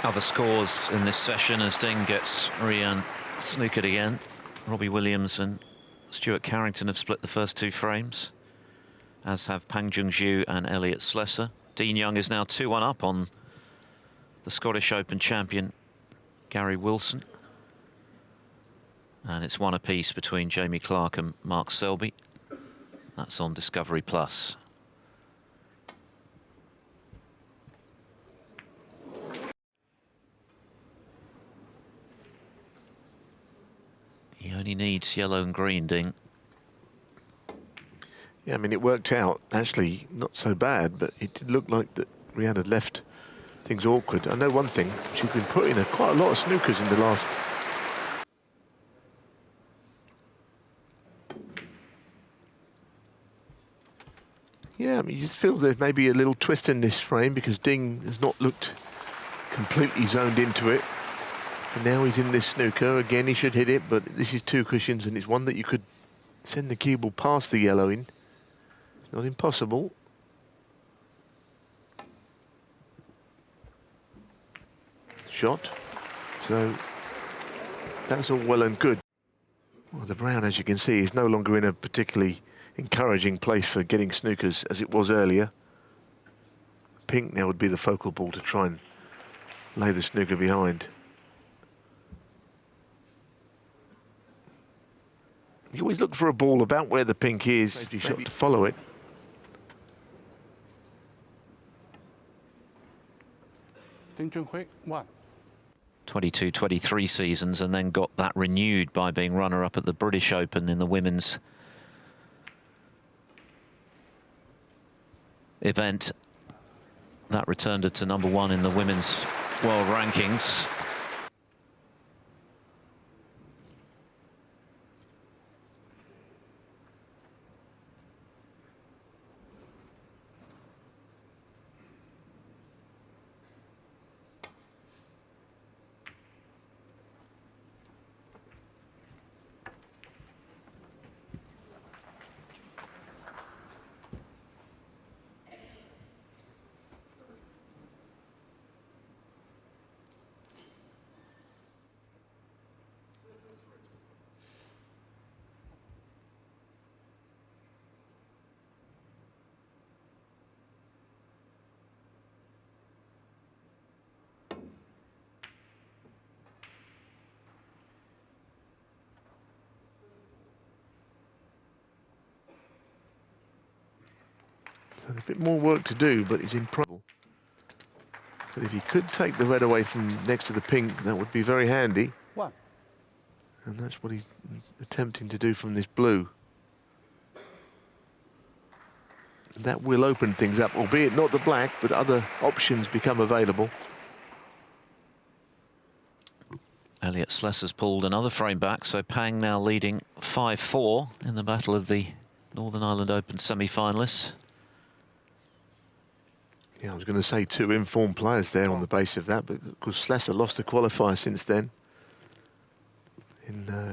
Other scores in this session as Ding gets Rian snookered again. Robbie Williams and Stuart Carrington have split the first 2 frames, as have Pang Junxiu and Elliot Slesser. Dean Young is now 2-1 up on the Scottish Open champion Gary Wilson. And it's 1 apiece between Jamie Clark and Mark Selby. That's on Discovery Plus. He only needs yellow and green, Ding. Yeah, I mean, it worked out, actually, not so bad, but it did look like that Rian had left things awkward. I know one thing, she's been putting quite a lot of snookers in the last... Yeah, I mean, you just feel there's maybe a little twist in this frame because Ding has not looked completely zoned into it. And now he's in this snooker. Again, he should hit it, but this is 2 cushions, and it's one that you could send the cue ball past the yellow in. Not impossible. Shot. So that's all well and good. Well, the brown, as you can see, is no longer in a particularly encouraging place for getting snookers as it was earlier. Pink now would be the focal ball to try and lay the snooker behind. You always look for a ball about where the pink is. You shot to follow it. Ding Junhui, 1. 22-23 seasons, and then got that renewed by being runner-up at the British Open in the women's event. That returned her to #1 in the women's world rankings. So there's a bit more work to do, but he's in trouble. But if he could take the red away from next to the pink, that would be very handy. 1. And that's what he's attempting to do from this blue. That will open things up, albeit not the black, but other options become available. Elliot Slesser's pulled another frame back, so Pang now leading 5-4 in the battle of the Northern Ireland Open semi-finalists. Yeah, I was going to say 2 informed players there on the base of that, but of course Slesser lost a qualifier since then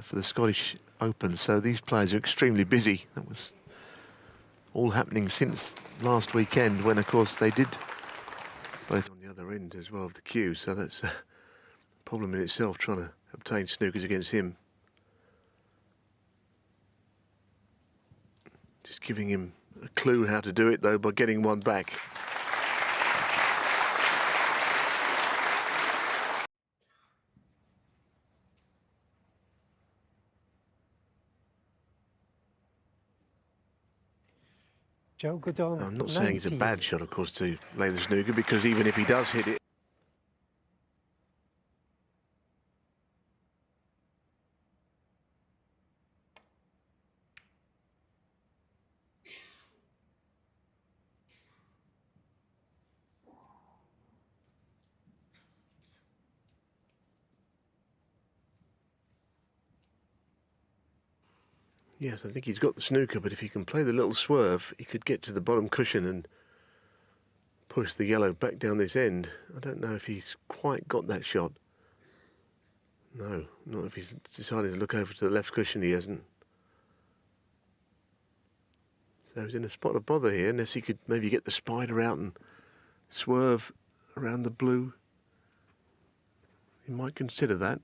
for the Scottish Open, so these players are extremely busy. That was all happening since last weekend, when of course they did both on the other end as well of the queue, so that's a problem in itself, trying to obtain snookers against him. Just giving him a clue how to do it though by getting one back. Joe, good on. I'm not saying it's a bad shot, of course, to lay the snooker, because even if he does hit it, yes, I think he's got the snooker, but if he can play the little swerve, he could get to the bottom cushion and push the yellow back down this end. I don't know if he's quite got that shot. No, not if he's decided to look over to the left cushion, he hasn't. So he's in a spot of bother here, unless he could maybe get the spider out and swerve around the blue. Might consider that.